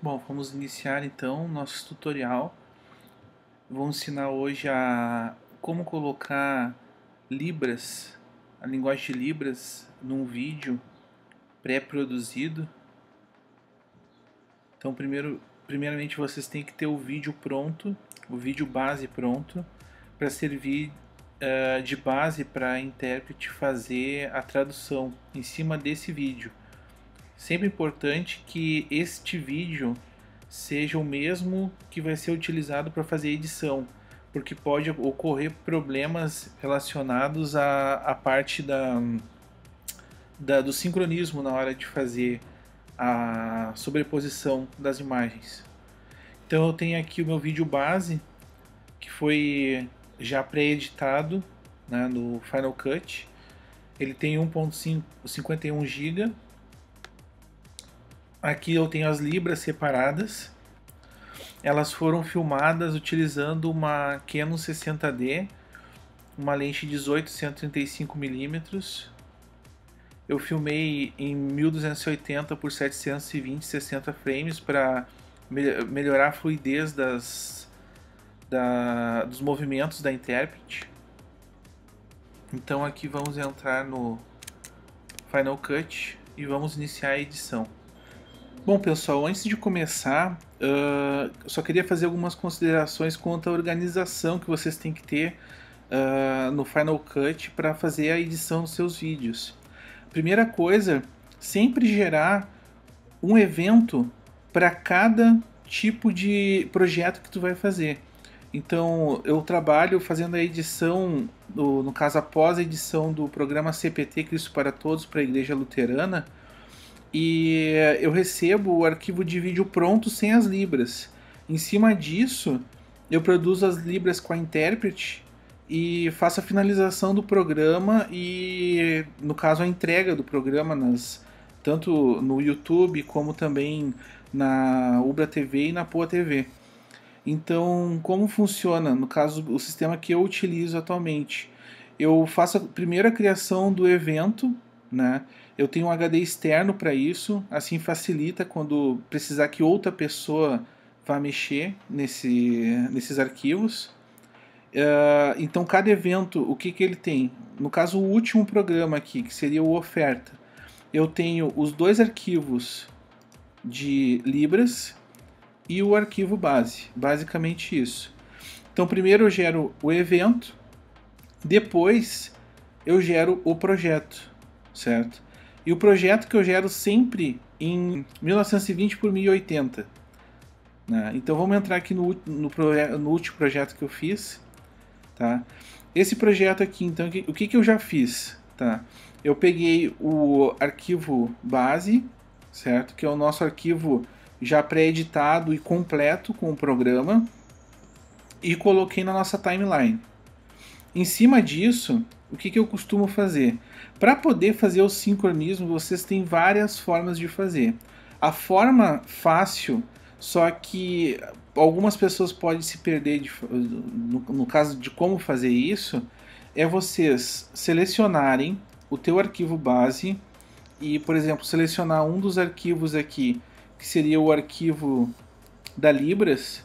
Bom, vamos iniciar então nosso tutorial. Vou ensinar hoje a como colocar Libras, a linguagem de Libras, num vídeo pré-produzido. Então, primeiramente vocês têm que ter o vídeo pronto, o vídeo base pronto, para servir de base para a intérprete fazer a tradução em cima desse vídeo. Sempre importante que este vídeo seja o mesmo que vai ser utilizado para fazer a edição, porque pode ocorrer problemas relacionados à parte do sincronismo na hora de fazer a sobreposição das imagens. Então eu tenho aqui o meu vídeo base, que foi já pré-editado, né, no Final Cut. Ele tem 1.51 GB. Aqui eu tenho as libras separadas. Elas foram filmadas utilizando uma Canon 60D, uma lente 18-135mm. Eu filmei em 1280 por 720, 60 frames para melhorar a fluidez dos movimentos da intérprete. Então aqui vamos entrar no Final Cut e vamos iniciar a edição. Bom, pessoal, antes de começar, eu só queria fazer algumas considerações quanto à organização que vocês têm que ter no Final Cut para fazer a edição dos seus vídeos. Primeira coisa, sempre gerar um evento para cada tipo de projeto que tu vai fazer. Então, eu trabalho fazendo a edição, no caso após a edição do programa CPT Cristo para Todos para a Igreja Luterana, e eu recebo o arquivo de vídeo pronto sem as libras. Em cima disso, eu produzo as libras com a intérprete e faço a finalização do programa e, no caso, a entrega do programa tanto no YouTube como também na Ubra TV e na Poa TV. Então, como funciona? No caso, o sistema que eu utilizo atualmente, eu faço primeiro a criação do evento, né? Eu tenho um HD externo para isso, assim facilita quando precisar que outra pessoa vá mexer nesses arquivos. Então, cada evento, o que ele tem? No caso, o último programa aqui, que seria o Oferta, eu tenho os dois arquivos de Libras e o arquivo base, basicamente isso. Então, primeiro eu gero o evento, depois eu gero o projeto, certo? E o projeto que eu gero sempre em 1920 por 1080. Né? Então vamos entrar aqui no último projeto que eu fiz. Tá? Esse projeto aqui, então, o que eu já fiz? Tá? Eu peguei o arquivo base, certo? Que é o nosso arquivo já pré-editado e completo com o programa, e coloquei na nossa timeline. Em cima disso, o que eu costumo fazer? Para poder fazer o sincronismo, vocês têm várias formas de fazer. A forma fácil, só que algumas pessoas podem se perder no caso de como fazer isso, é vocês selecionarem o teu arquivo base e, por exemplo, selecionar um dos arquivos aqui, que seria o arquivo da Libras,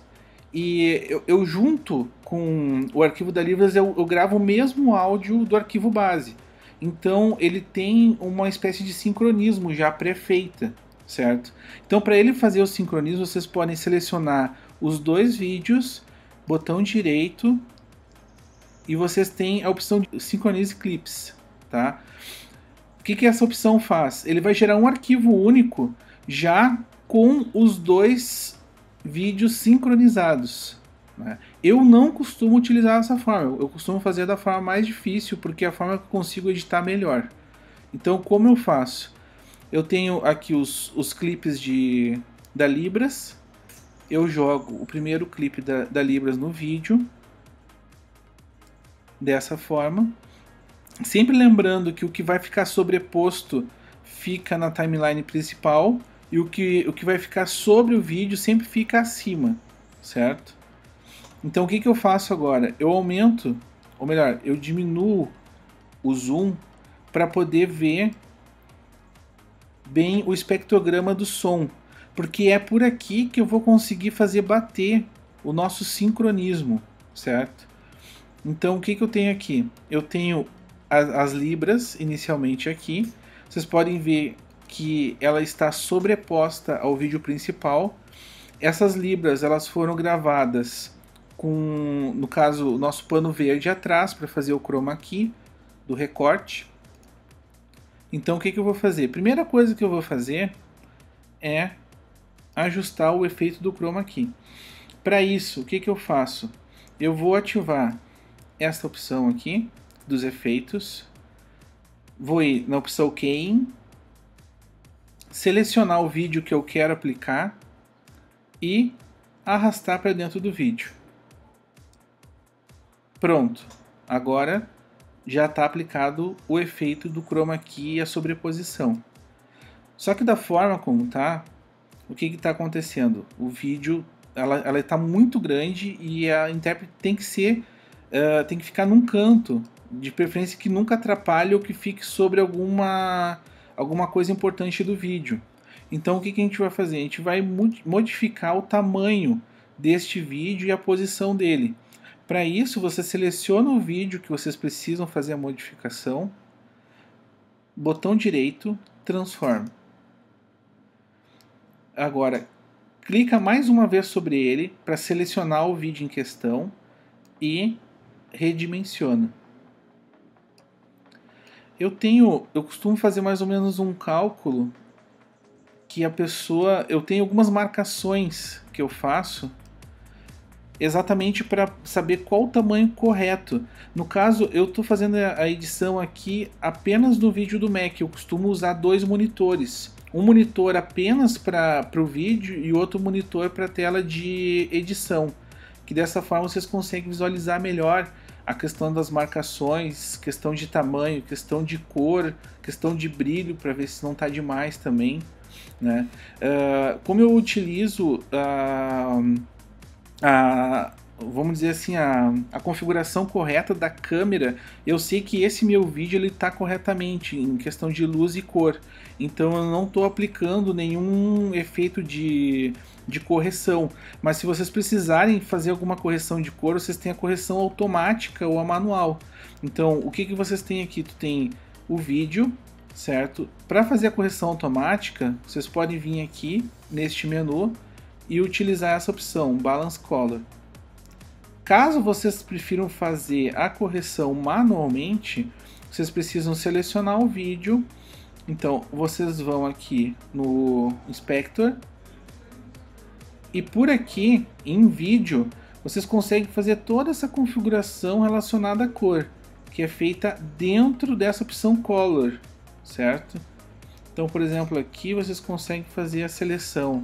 e eu junto com o arquivo da Libras eu gravo o mesmo áudio do arquivo base. Então ele tem uma espécie de sincronismo já pré-feita, certo? Então para ele fazer o sincronismo vocês podem selecionar os dois vídeos, botão direito, e vocês têm a opção de Synchronize Clips, tá? O que essa opção faz? Ele vai gerar um arquivo único já com os dois vídeos sincronizados. Né? Eu não costumo utilizar essa forma, eu costumo fazer da forma mais difícil, porque é a forma que eu consigo editar melhor. Então, como eu faço? Eu tenho aqui os clipes da Libras, eu jogo o primeiro clipe da Libras no vídeo, dessa forma. Sempre lembrando que o que vai ficar sobreposto fica na timeline principal, e o que vai ficar sobre o vídeo sempre fica acima, certo? Então o que eu faço agora? Eu aumento, ou melhor, eu diminuo o zoom para poder ver bem o espectrograma do som. porque é por aqui que eu vou conseguir fazer bater o nosso sincronismo, certo? Então o que eu tenho aqui? Eu tenho as libras inicialmente aqui. Vocês podem ver que ela está sobreposta ao vídeo principal. Essas libras elas foram gravadas com, no caso, o nosso pano verde atrás para fazer o chroma key do recorte. Então o que eu vou fazer? Primeira coisa que eu vou fazer é ajustar o efeito do chroma key. Para isso, o que eu faço? Eu vou ativar esta opção aqui dos efeitos, vou ir na opção Keying, selecionar o vídeo que eu quero aplicar e arrastar para dentro do vídeo. Pronto, agora já está aplicado o efeito do chroma key e a sobreposição. Só que da forma como tá, o que está acontecendo? O vídeo ela está muito grande e a intérprete tem que ser tem que ficar num canto, de preferência que nunca atrapalhe ou que fique sobre alguma coisa importante do vídeo. Então o que a gente vai fazer? A gente vai modificar o tamanho deste vídeo e a posição dele. Para isso você seleciona o vídeo que vocês precisam fazer a modificação, botão direito, transform. Agora clica mais uma vez sobre ele para selecionar o vídeo em questão e redimensiona. Eu costumo fazer mais ou menos um cálculo que eu tenho algumas marcações que eu faço exatamente para saber qual o tamanho correto. No caso, eu estou fazendo a edição aqui apenas no vídeo do Mac. Eu costumo usar 2 monitores. Um monitor apenas para o vídeo e outro monitor para a tela de edição. Que dessa forma vocês conseguem visualizar melhor a questão das marcações, questão de tamanho, questão de cor, questão de brilho, para ver se não está demais também, né? Como eu utilizo vamos dizer assim, a configuração correta da câmera, eu sei que esse meu vídeo está corretamente em questão de luz e cor, então eu não estou aplicando nenhum efeito de correção, mas se vocês precisarem fazer alguma correção de cor, vocês têm a correção automática ou a manual. Então o que vocês têm aqui? Tu tem o vídeo, certo? Para fazer a correção automática, vocês podem vir aqui neste menu e utilizar essa opção, Balance Color. Caso vocês prefiram fazer a correção manualmente, vocês precisam selecionar o vídeo. Então vocês vão aqui no Inspector e por aqui em vídeo vocês conseguem fazer toda essa configuração relacionada à cor, que é feita dentro dessa opção Color, certo? Então, por exemplo, aqui vocês conseguem fazer a seleção.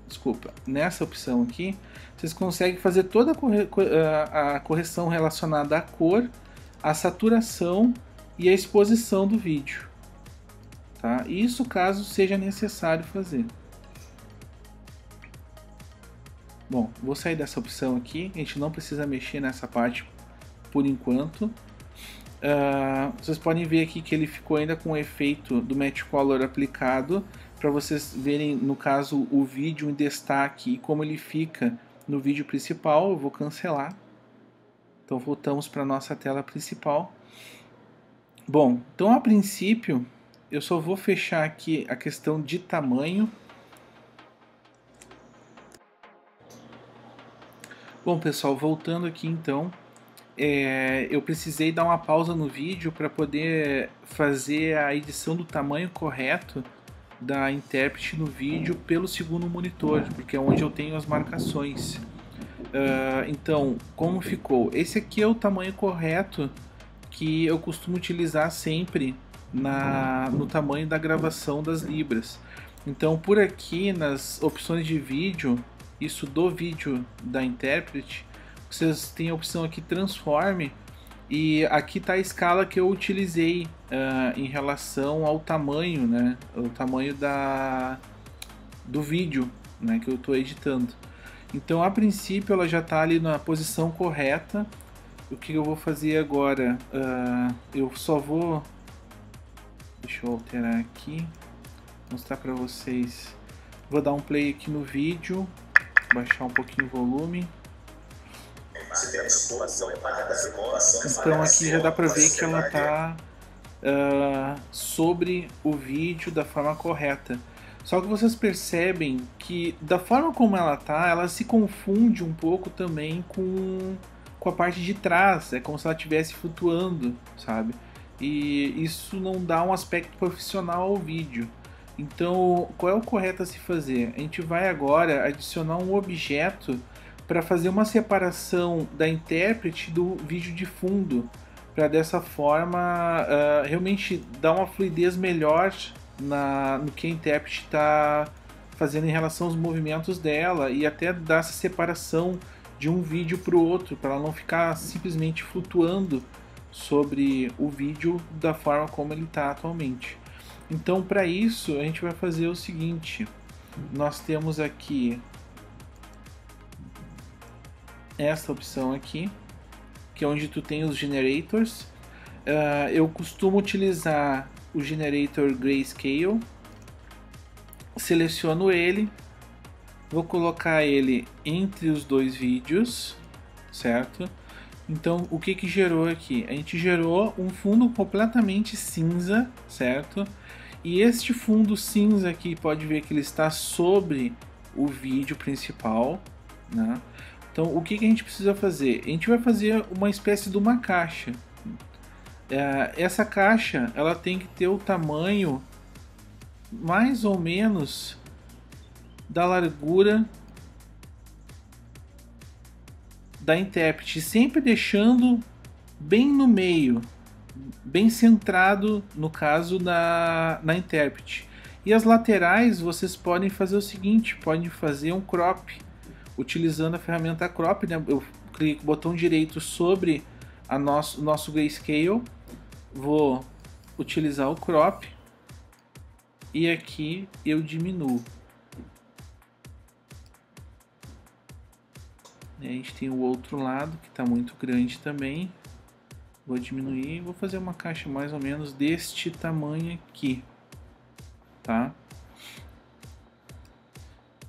Desculpa, nessa opção aqui, vocês conseguem fazer toda a correção relacionada à cor, à saturação e à exposição do vídeo. Tá? Isso caso seja necessário fazer. Bom, vou sair dessa opção aqui, a gente não precisa mexer nessa parte por enquanto. Vocês podem ver aqui que ele ficou ainda com o efeito do Match Color aplicado, para vocês verem, no caso, o vídeo em destaque e como ele fica no vídeo principal. Eu vou cancelar. Então voltamos para a nossa tela principal. Bom, então a princípio eu só vou fechar aqui a questão de tamanho. Bom pessoal, voltando aqui então, eu precisei dar uma pausa no vídeo para poder fazer a edição do tamanho correto da intérprete no vídeo pelo segundo monitor, porque é onde eu tenho as marcações. Então, como ficou? Esse aqui é o tamanho correto que eu costumo utilizar sempre no tamanho da gravação das libras. Então, por aqui nas opções de vídeo, isso do vídeo da intérprete, vocês têm a opção aqui Transforme, e aqui está a escala que eu utilizei em relação ao tamanho, né? O tamanho do vídeo, né, que eu estou editando. Então, a princípio, ela já está ali na posição correta. O que eu vou fazer agora? Eu só vou... Deixa eu alterar aqui, mostrar para vocês Vou dar um play aqui no vídeo, baixar um pouquinho o volume. Então aqui já dá para ver que ela está sobre o vídeo da forma correta. Só que vocês percebem que da forma como ela se confunde um pouco também com a parte de trás. É como se ela estivesse flutuando, sabe? E isso não dá um aspecto profissional ao vídeo. Então, qual é o correto a se fazer? A gente vai agora adicionar um objeto para fazer uma separação da intérprete do vídeo de fundo, para dessa forma realmente dar uma fluidez melhor no que a intérprete está fazendo em relação aos movimentos dela, e até dar essa separação de um vídeo para o outro, para ela não ficar simplesmente flutuando sobre o vídeo da forma como ele está atualmente. Então, para isso, a gente vai fazer o seguinte: nós temos aqui essa opção aqui, que é onde tu tem os generators. Eu costumo utilizar o generator Grayscale. Seleciono ele, vou colocar ele entre os dois vídeos, certo? Então, o que gerou aqui? A gente gerou um fundo completamente cinza, certo? E este fundo cinza aqui, pode ver que ele está sobre o vídeo principal, né? Então, o que a gente precisa fazer? A gente vai fazer uma espécie de uma caixa. Essa caixa, ela tem que ter o tamanho mais ou menos da largura da intérprete, sempre deixando bem no meio, bem centrado, no caso, na intérprete. E as laterais vocês podem fazer o seguinte: podem fazer um crop, utilizando a ferramenta crop, né? Eu clico o botão direito sobre o nosso grayscale, vou utilizar o crop e aqui eu diminuo. E a gente tem o outro lado que está muito grande também. Vou diminuir e vou fazer uma caixa mais ou menos deste tamanho aqui, tá?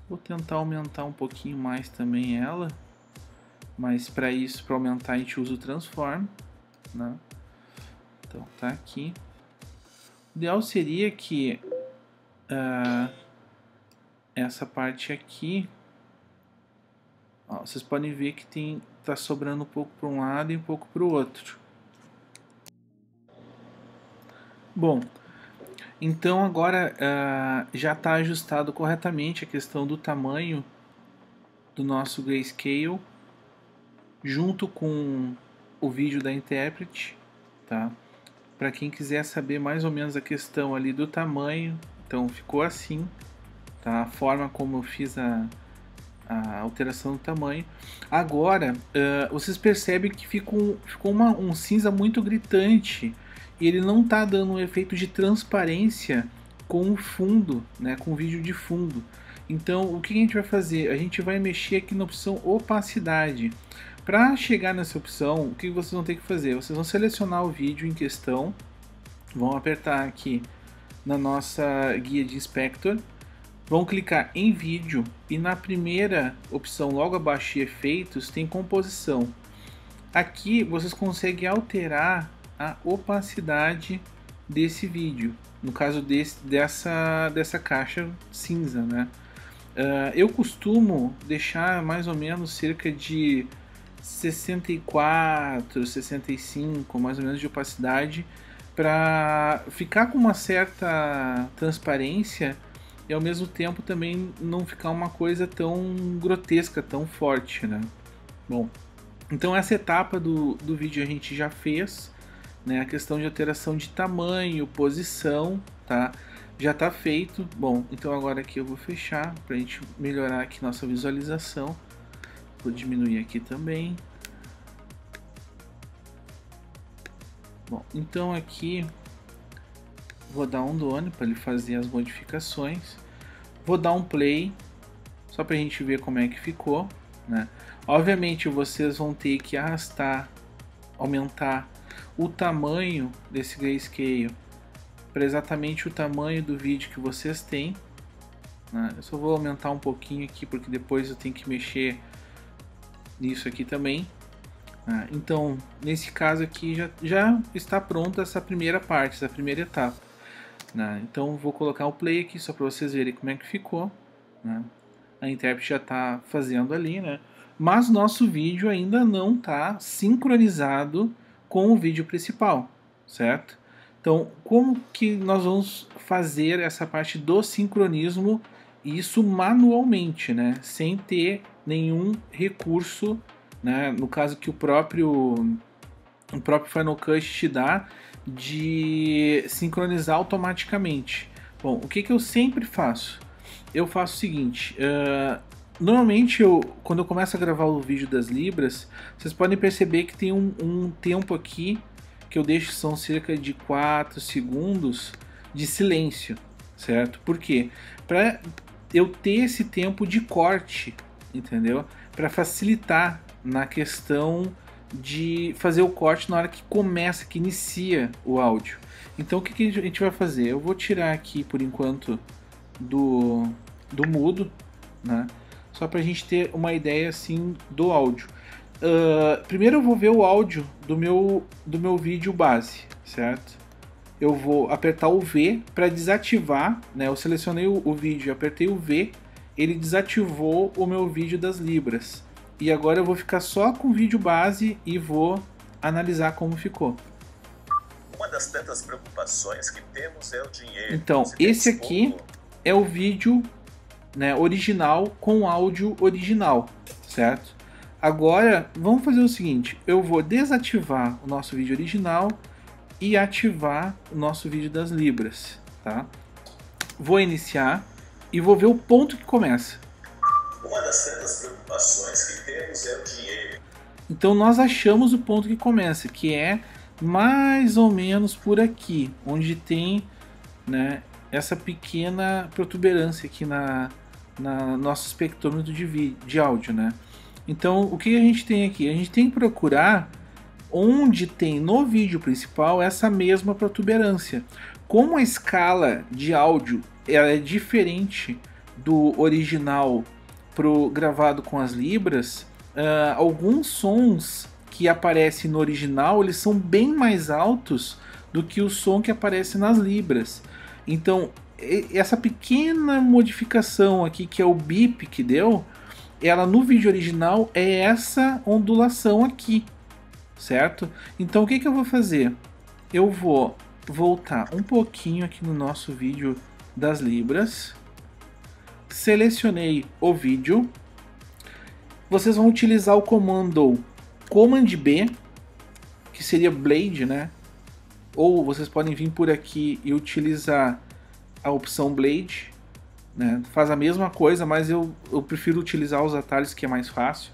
Vou tentar aumentar um pouquinho mais também ela, mas para isso, para aumentar, a gente usa o transform, né? Então tá aqui. O ideal seria que essa parte aqui, ó, vocês podem ver que tá sobrando um pouco para um lado e um pouco para o outro. Bom, então agora já está ajustado corretamente a questão do tamanho do nosso grayscale junto com o vídeo da intérprete, tá? Para quem quiser saber mais ou menos a questão ali do tamanho, então ficou assim, tá? A forma como eu fiz a alteração do tamanho. Agora, vocês percebem que ficou um cinza muito gritante e ele não está dando um efeito de transparência com o fundo, né, com o vídeo de fundo. Então, o que a gente vai fazer? A gente vai mexer aqui na opção opacidade. Para chegar nessa opção, o que vocês vão ter que fazer? Vocês vão selecionar o vídeo em questão, vão apertar aqui na nossa guia de inspector, vão clicar em vídeo e na primeira opção logo abaixo de efeitos tem composição. Aqui vocês conseguem alterar a opacidade desse vídeo, no caso dessa caixa cinza, né? Eu costumo deixar mais ou menos cerca de 64, 65 mais ou menos de opacidade, para ficar com uma certa transparência e ao mesmo tempo também não ficar uma coisa tão grotesca, tão forte, né? Bom, então essa etapa do vídeo a gente já fez, né? A questão de alteração de tamanho, posição, tá? Já tá feito. Bom, então agora aqui eu vou fechar para a gente melhorar aqui nossa visualização. Vou diminuir aqui também. Bom, então aqui vou dar um done para ele fazer as modificações. Vou dar um play só para a gente ver como é que ficou, né? Obviamente vocês vão ter que arrastar, aumentar o tamanho desse grayscale para exatamente o tamanho do vídeo que vocês têm, né? Eu só vou aumentar um pouquinho aqui, porque depois eu tenho que mexer nisso aqui também. Então, nesse caso aqui já está pronta essa primeira parte, essa primeira etapa. Então, vou colocar o play aqui só para vocês verem como é que ficou. A intérprete já está fazendo ali, né? Mas nosso vídeo ainda não está sincronizado com o vídeo principal, certo? Então, como que nós vamos fazer essa parte do sincronismo, isso manualmente, né? Sem ter nenhum recurso, né? No caso que o próprio Final Cut te dá, de sincronizar automaticamente. Bom, o que eu sempre faço? Eu faço o seguinte, normalmente quando eu começo a gravar o vídeo das libras, vocês podem perceber que tem um tempo aqui que eu deixo, são cerca de 4 segundos de silêncio, certo? Por quê? Para eu ter esse tempo de corte, entendeu? Para facilitar na questão de fazer o corte na hora que começa, que inicia o áudio. Então o que a gente vai fazer? Eu vou tirar aqui por enquanto do mudo, né? Só para a gente ter uma ideia assim do áudio. Primeiro eu vou ver o áudio do meu vídeo base, certo? Eu vou apertar o V para desativar, né? Eu selecionei o vídeo, apertei o V, ele desativou o meu vídeo das libras. E agora eu vou ficar só com o vídeo base e vou analisar como ficou. Uma das tantas preocupações que temos é o dinheiro. Então, esse aqui é o vídeo, né, original com áudio original, certo? Agora, vamos fazer o seguinte, eu vou desativar o nosso vídeo original e ativar o nosso vídeo das libras, tá? Vou iniciar e vou ver o ponto que começa. Uma das tantas preocupações que temos é o dinheiro. Então nós achamos o ponto que começa, que é mais ou menos por aqui, onde tem, né, essa pequena protuberância aqui na nosso espectrômetro de áudio, né? Então o que a gente tem aqui? A gente tem que procurar onde tem no vídeo principal essa mesma protuberância. Como a escala de áudio ela é diferente do original pro gravado com as libras, alguns sons que aparecem no original eles são bem mais altos do que o som que aparece nas libras. Então essa pequena modificação aqui, que é o bip que deu, ela no vídeo original é essa ondulação aqui, certo? Então o que eu vou fazer? Eu vou voltar um pouquinho aqui no nosso vídeo das libras, selecionei o vídeo, vocês vão utilizar o comando Command B, que seria Blade, né? Ou vocês podem vir por aqui e utilizar a opção Blade, né? Faz a mesma coisa, mas eu prefiro utilizar os atalhos, que é mais fácil.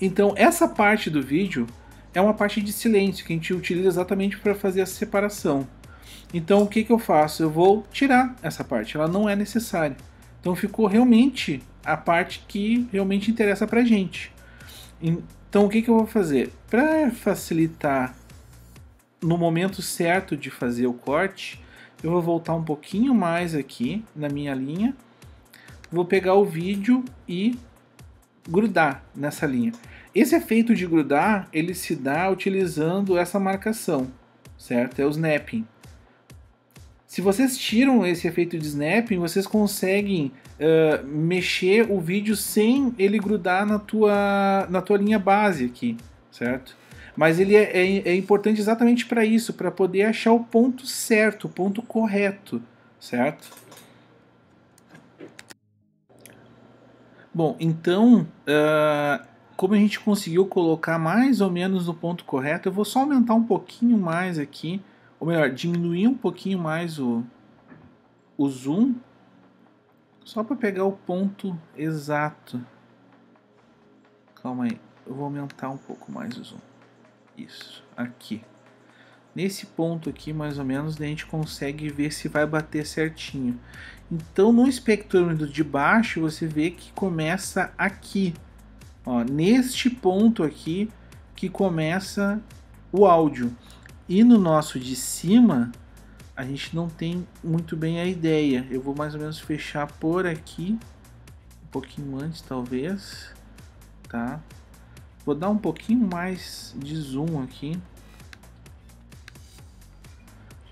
Então essa parte do vídeo é uma parte de silêncio que a gente utiliza exatamente para fazer essa separação. Então o que eu faço? Eu vou tirar essa parte, ela não é necessária. Então ficou realmente a parte que realmente interessa pra gente. Então o que eu vou fazer? Para facilitar no momento certo de fazer o corte, eu vou voltar um pouquinho mais aqui na minha linha, vou pegar o vídeo e grudar nessa linha. Esse efeito de grudar, ele se dá utilizando essa marcação, certo? É o snapping. Se vocês tiram esse efeito de snapping, vocês conseguem mexer o vídeo sem ele grudar na tua linha base aqui, certo? Mas ele é importante exatamente para isso, para poder achar o ponto certo, o ponto correto, certo? Bom, então, como a gente conseguiu colocar mais ou menos no ponto correto, eu vou só aumentar um pouquinho mais aqui, ou melhor, diminuir um pouquinho mais o zoom, só para pegar o ponto exato. Calma aí, eu vou aumentar um pouco mais o zoom. Isso, aqui. Nesse ponto aqui, mais ou menos, a gente consegue ver se vai bater certinho. Então, no espectrômetro de baixo, você vê que começa aqui. Ó, neste ponto aqui que começa o áudio. E no nosso de cima, a gente não tem muito bem a ideia. Eu vou mais ou menos fechar por aqui, um pouquinho antes talvez, tá? Vou dar um pouquinho mais de zoom aqui,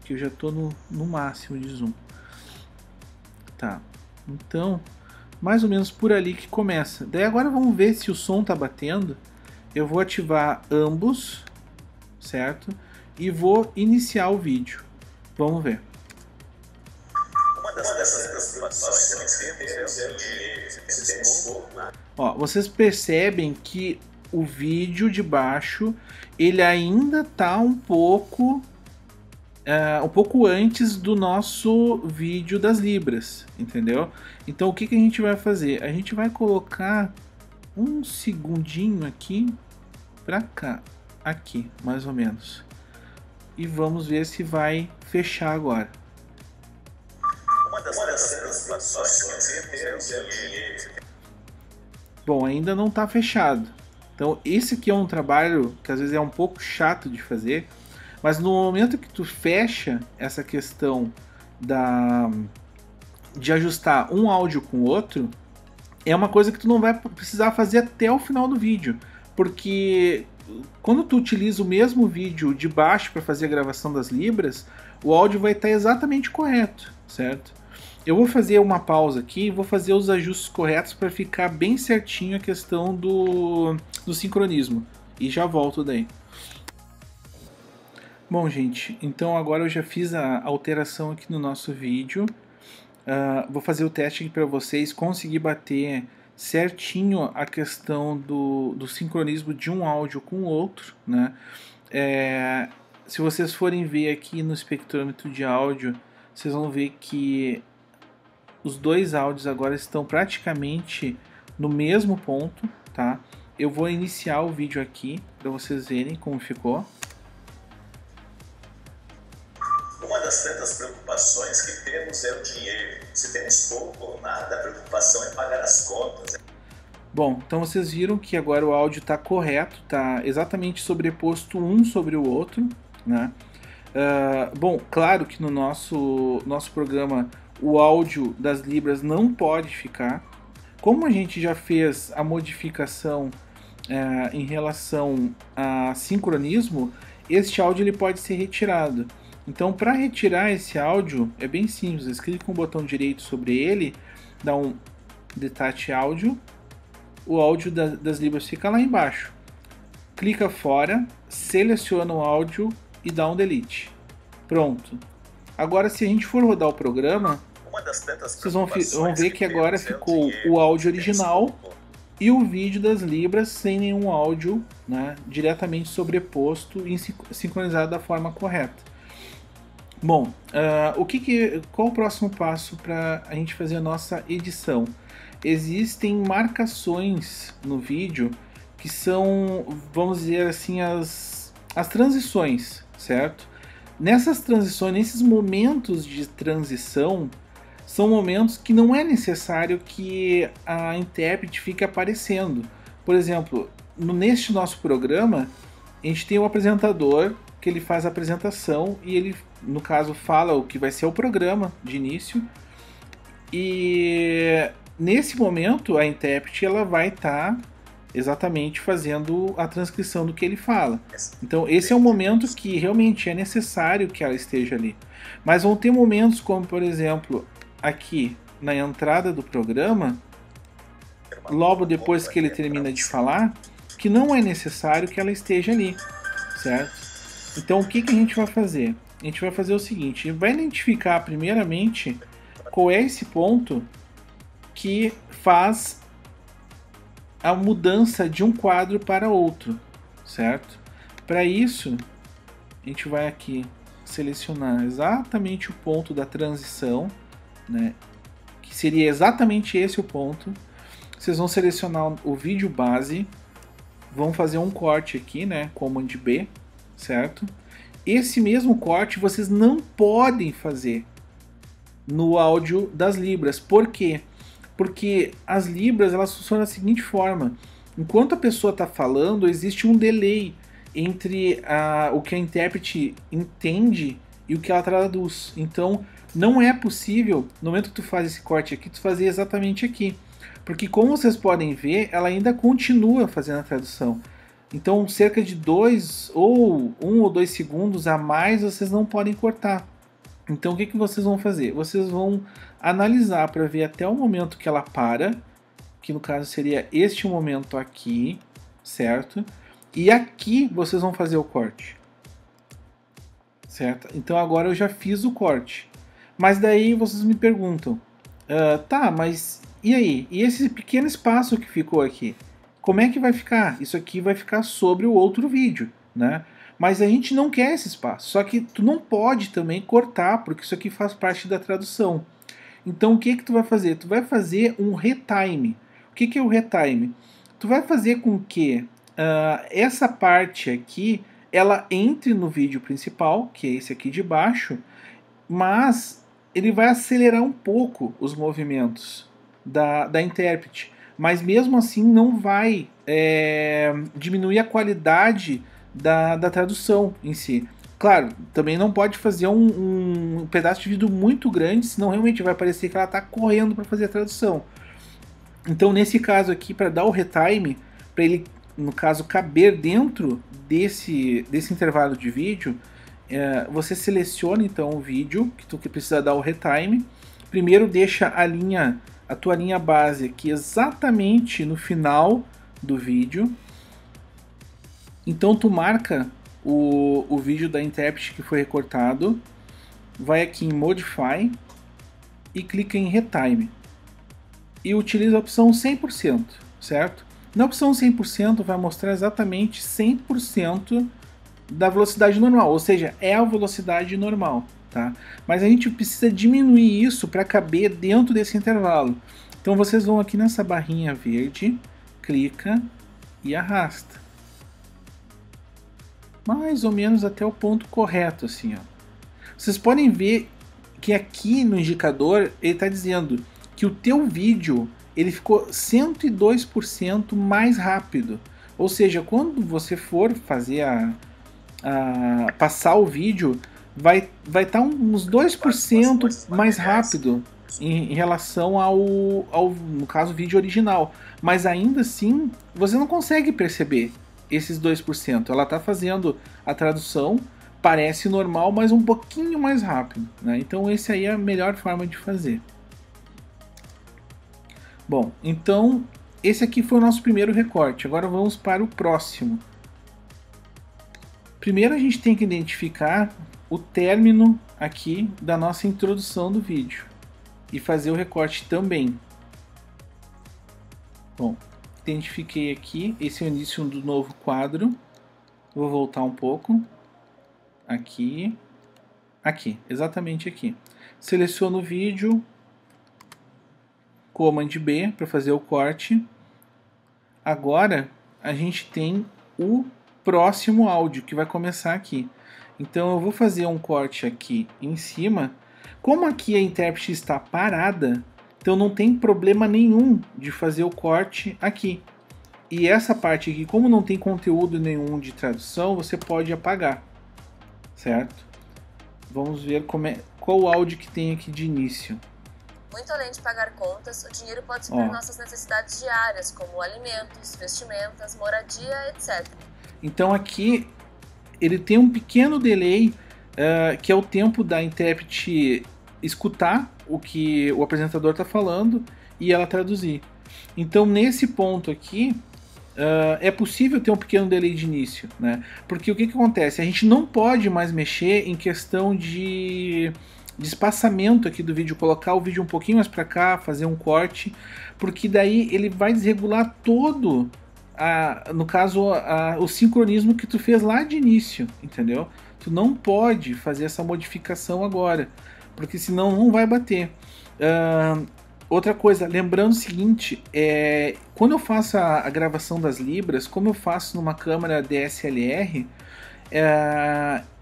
que eu já tô no máximo de zoom. Tá, então mais ou menos por ali que começa. Daí agora vamos ver se o som tá batendo. Eu vou ativar ambos, certo? E vou iniciar o vídeo. Vamos ver. Uma dessas preocupações que temos é o dinheiro. Se temos pouco, Ó, vocês percebem que o vídeo de baixo ele ainda tá um pouco antes do nosso vídeo das libras, entendeu? Então o que a gente vai fazer? A gente vai colocar um segundinho aqui pra cá, aqui mais ou menos, e vamos ver se vai fechar agora. uma dessas preocupações que temos é o dinheiro. Bom, ainda não está fechado. Então esse aqui é um trabalho que às vezes é um pouco chato de fazer, mas no momento que tu fecha essa questão de ajustar um áudio com o outro, é uma coisa que tu não vai precisar fazer até o final do vídeo, porque quando tu utiliza o mesmo vídeo de baixo para fazer a gravação das libras, o áudio vai estar exatamente correto, certo? Eu vou fazer uma pausa aqui e vou fazer os ajustes corretos para ficar bem certinho a questão do sincronismo, e já volto daí. Bom, gente, então agora eu já fiz a alteração aqui no nosso vídeo. Vou fazer o teste aqui para vocês conseguir bater certinho a questão do sincronismo de um áudio com o outro, né? Se vocês forem ver aqui no espectrômetro de áudio, vocês vão ver que os dois áudios agora estão praticamente no mesmo ponto, tá? Eu vou iniciar o vídeo aqui para vocês verem como ficou. Uma das tantas preocupações que temos é o dinheiro. Se temos pouco ou nada, a preocupação é pagar as contas. Bom, então vocês viram que agora o áudio está correto, está exatamente sobreposto um sobre o outro, né? Bom, claro que no nosso programa o áudio das libras não pode ficar. Como a gente já fez a modificação em relação a sincronismo, este áudio ele pode ser retirado. Então, para retirar esse áudio, é bem simples. Vocês clicam com o botão direito sobre ele, dá um Detach Áudio, o áudio das libras fica lá embaixo. Clica fora, seleciona o áudio e dá um Delete. Pronto. Agora, se a gente for rodar o programa, vocês vão ver que agora ficou o áudio original e o vídeo das libras sem nenhum áudio, né, diretamente sobreposto e sincronizado da forma correta. Bom, qual o próximo passo para a gente fazer a nossa edição? Existem marcações no vídeo que são, vamos dizer assim, as transições, certo? Nessas transições, nesses momentos de transição, são momentos que não é necessário que a intérprete fique aparecendo. Por exemplo, neste nosso programa, a gente tem um apresentador que ele faz a apresentação e ele, no caso, fala o que vai ser o programa de início, e nesse momento a intérprete ela vai estar exatamente fazendo a transcrição do que ele fala. Então esse é um momento que realmente é necessário que ela esteja ali. Mas vão ter momentos como, por exemplo, aqui na entrada do programa, logo depois que ele termina de falar, que não é necessário que ela esteja ali, certo? Então o que a gente vai fazer? A gente vai fazer o seguinte, a gente vai identificar primeiramente qual é esse ponto que faz a mudança de um quadro para outro, certo? Para isso, a gente vai aqui selecionar exatamente o ponto da transição, né? Que seria exatamente esse o ponto. Vocês vão selecionar o vídeo base, vão fazer um corte aqui, né? Command B, certo? Esse mesmo corte vocês não podem fazer no áudio das libras. Por quê? Porque as libras elas funcionam da seguinte forma: enquanto a pessoa está falando, existe um delay entre o que a intérprete entende e o que ela traduz. Então não é possível, no momento que tu faz esse corte aqui, tu fazer exatamente aqui. Porque como vocês podem ver, ela ainda continua fazendo a tradução. Então cerca de 2 ou 1 ou 2 segundos a mais vocês não podem cortar. Então o que vocês vão fazer? Vocês vão analisar para ver até o momento que ela para, que no caso seria este momento aqui, certo? E aqui vocês vão fazer o corte, certo? Então agora eu já fiz o corte. Mas daí vocês me perguntam, tá, mas e aí? E esse pequeno espaço que ficou aqui? Como é que vai ficar? Isso aqui vai ficar sobre o outro vídeo, né? Mas a gente não quer esse espaço. Só que tu não pode também cortar, porque isso aqui faz parte da tradução. Então o que tu vai fazer? Tu vai fazer um retime. O que é o retime? Tu vai fazer com que essa parte aqui, ela entre no vídeo principal, que é esse aqui de baixo, mas ele vai acelerar um pouco os movimentos da intérprete. Mas mesmo assim não vai diminuir a qualidade da tradução em si. Claro, também não pode fazer um pedaço de vídeo muito grande, senão realmente vai parecer que ela está correndo para fazer a tradução. Então nesse caso aqui, para dar o retime, para ele, no caso, caber dentro desse intervalo de vídeo, você seleciona então o vídeo que precisa dar o retime. Primeiro deixa a tua linha base aqui exatamente no final do vídeo. Então tu marca o vídeo da intérprete que foi recortado, vai aqui em Modify e clica em Retime. E utiliza a opção 100%, certo? Na opção 100% vai mostrar exatamente 100% da velocidade normal, ou seja, é a velocidade normal, tá? Mas a gente precisa diminuir isso para caber dentro desse intervalo. Então vocês vão aqui nessa barrinha verde, clica e arrasta. Mais ou menos até o ponto correto, assim, ó. Vocês podem ver que aqui no indicador ele está dizendo que o teu vídeo ele ficou 102% mais rápido. Ou seja, quando você for fazer passar o vídeo, vai estar uns 2% mais rápido em relação ao, no caso, vídeo original. Mas ainda assim, você não consegue perceber esses 2%. Ela está fazendo a tradução, parece normal, mas um pouquinho mais rápido, né? Então esse aí é a melhor forma de fazer. Bom, então esse aqui foi o nosso primeiro recorte. Agora vamos para o próximo. Primeiro a gente tem que identificar o término aqui da nossa introdução do vídeo e fazer o recorte também. Bom, identifiquei aqui, esse é o início do novo quadro. Vou voltar um pouco. Aqui, exatamente aqui. Seleciono o vídeo, Command B para fazer o corte. Agora a gente tem o próximo áudio que vai começar aqui. Então eu vou fazer um corte aqui em cima. Como aqui a intérprete está parada, então não tem problema nenhum de fazer o corte aqui. E essa parte aqui, como não tem conteúdo nenhum de tradução, você pode apagar, certo? Vamos ver qual o áudio que tem aqui de início. Muito além de pagar contas, o dinheiro pode suprir nossas necessidades diárias, como alimentos, vestimentas, moradia, etc. Então aqui ele tem um pequeno delay, que é o tempo da intérprete escutar o que o apresentador está falando e ela traduzir. Então nesse ponto aqui é possível ter um pequeno delay de início, né? Porque o que acontece? A gente não pode mais mexer em questão de espaçamento aqui do vídeo, colocar o vídeo um pouquinho mais para cá, fazer um corte, porque daí ele vai desregular todo, no caso, o sincronismo que tu fez lá de início, entendeu? Tu não pode fazer essa modificação agora, porque senão não vai bater. Outra coisa, lembrando o seguinte, quando eu faço a gravação das libras, como eu faço numa câmera DSLR,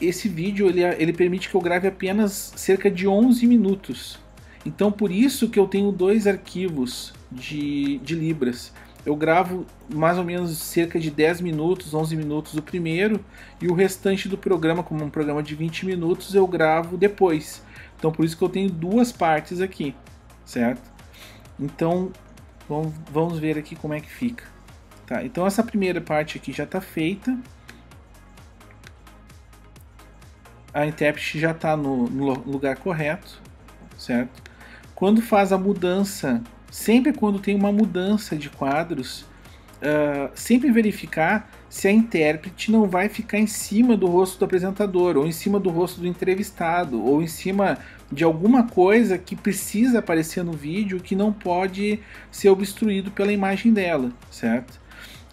esse vídeo ele permite que eu grave apenas cerca de 11 minutos. Então por isso que eu tenho 2 arquivos de libras. eu gravo mais ou menos cerca de 10 minutos, 11 minutos do primeiro, e o restante do programa, como um programa de 20 minutos, eu gravo depois. Então por isso que eu tenho duas partes aqui, certo? Então vamos ver aqui como é que fica. Tá, então essa primeira parte aqui já está feita. A intérprete já está no lugar correto, certo? Quando faz a mudança, sempre quando tem uma mudança de quadros, sempre verificar se a intérprete não vai ficar em cima do rosto do apresentador, ou em cima do rosto do entrevistado, ou em cima de alguma coisa que precisa aparecer no vídeo que não pode ser obstruído pela imagem dela, certo?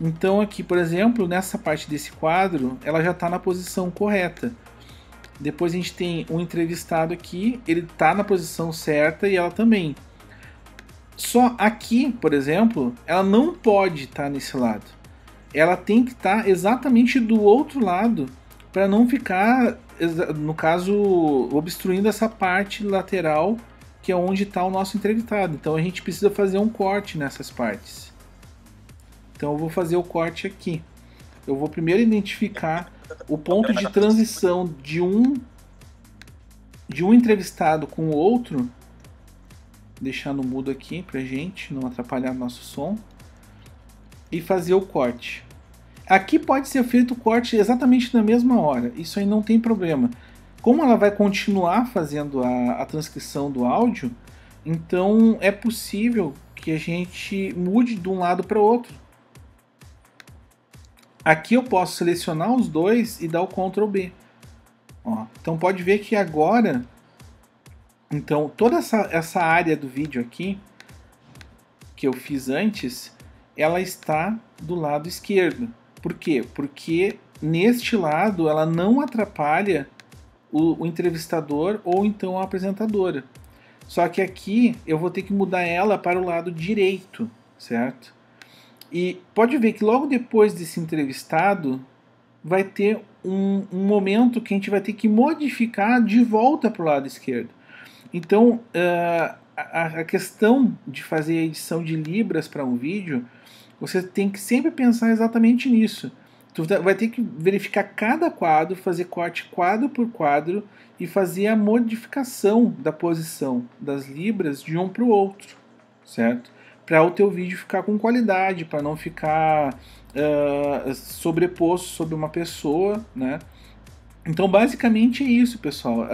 Então aqui, por exemplo, nessa parte desse quadro, ela já está na posição correta. Depois a gente tem um entrevistado aqui, ele está na posição certa e ela também. Só aqui, por exemplo, ela não pode estar nesse lado. Ela tem que estar exatamente do outro lado para não ficar, no caso, obstruindo essa parte lateral que é onde está o nosso entrevistado. Então a gente precisa fazer um corte nessas partes. Então eu vou fazer o corte aqui. Eu vou primeiro identificar o ponto de transição de um entrevistado com o outro. Deixar no mudo aqui pra gente não atrapalhar nosso som. E fazer o corte. Aqui pode ser feito o corte exatamente na mesma hora. Isso aí não tem problema. Como ela vai continuar fazendo a transcrição do áudio, então é possível que a gente mude de um lado para o outro. Aqui eu posso selecionar os dois e dar o Ctrl B. Ó, então pode ver que agora, então toda essa área do vídeo aqui que eu fiz antes, ela está do lado esquerdo. Por quê? Porque neste lado ela não atrapalha o entrevistador ou então a apresentadora. Só que aqui eu vou ter que mudar ela para o lado direito, certo? E pode ver que logo depois desse entrevistado vai ter um momento que a gente vai ter que modificar de volta para o lado esquerdo. Então a questão de fazer a edição de libras para um vídeo, você tem que sempre pensar exatamente nisso. Tu vai ter que verificar cada quadro, fazer corte quadro por quadro e fazer a modificação da posição das libras de um para o outro, certo? Para o teu vídeo ficar com qualidade, para não ficar sobreposto sobre uma pessoa, né? Então basicamente é isso, pessoal.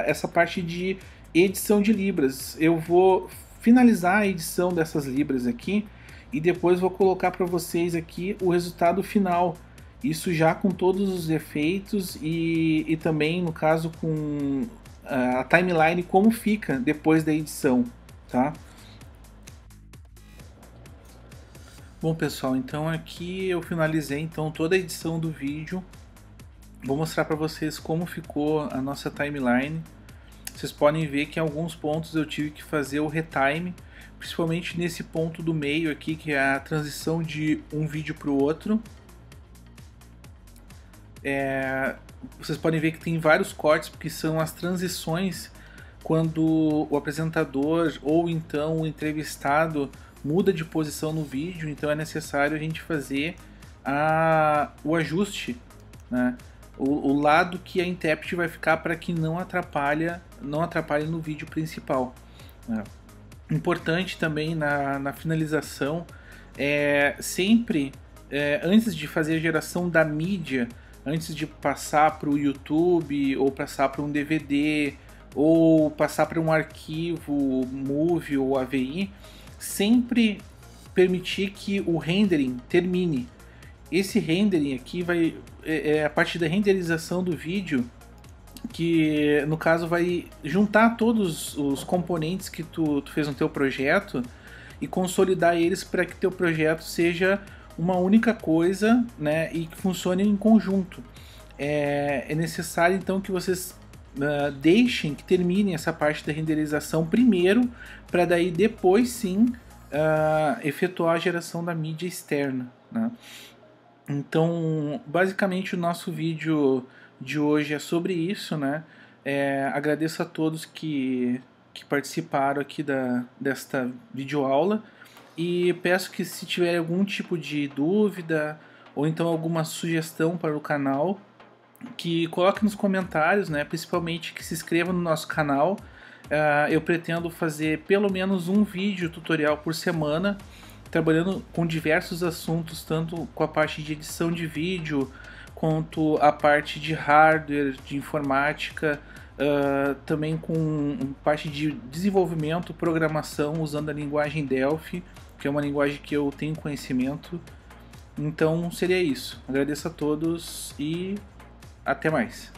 Essa parte de edição de libras. Eu vou finalizar a edição dessas libras aqui e depois vou colocar para vocês aqui o resultado final. Isso já com todos os efeitos e também, no caso, com a timeline como fica depois da edição, tá? Bom, pessoal, então aqui eu finalizei então toda a edição do vídeo. Vou mostrar para vocês como ficou a nossa timeline. Vocês podem ver que em alguns pontos eu tive que fazer o retime, principalmente nesse ponto do meio aqui, que é a transição de um vídeo para o outro. Vocês podem ver que tem vários cortes, porque são as transições quando o apresentador ou então o entrevistado muda de posição no vídeo, então é necessário a gente fazer o ajuste, né? O lado que a intérprete vai ficar para que não atrapalhe no vídeo principal, né? Importante também na finalização, sempre antes de fazer a geração da mídia, antes de passar para o YouTube ou passar para um DVD ou passar para um arquivo MOVI ou AVI, sempre permitir que o rendering termine. Esse rendering aqui é a parte da renderização do vídeo, que no caso vai juntar todos os componentes que tu fez no teu projeto e consolidar eles para que teu projeto seja uma única coisa, né, e que funcione em conjunto. É necessário então que vocês deixem que termine essa parte da renderização primeiro, para daí depois sim efetuar a geração da mídia externa, né? Então basicamente o nosso vídeo de hoje é sobre isso, né? Agradeço a todos que participaram aqui desta videoaula. e peço que, se tiver algum tipo de dúvida ou então alguma sugestão para o canal, que coloque nos comentários, né? Principalmente que se inscreva no nosso canal. Eu pretendo fazer pelo menos um vídeo tutorial por semana, trabalhando com diversos assuntos, tanto com a parte de edição de vídeo, quanto a parte de hardware, de informática, também com parte de desenvolvimento, programação, usando a linguagem Delphi, que é uma linguagem que eu tenho conhecimento. Então seria isso. Agradeço a todos e até mais.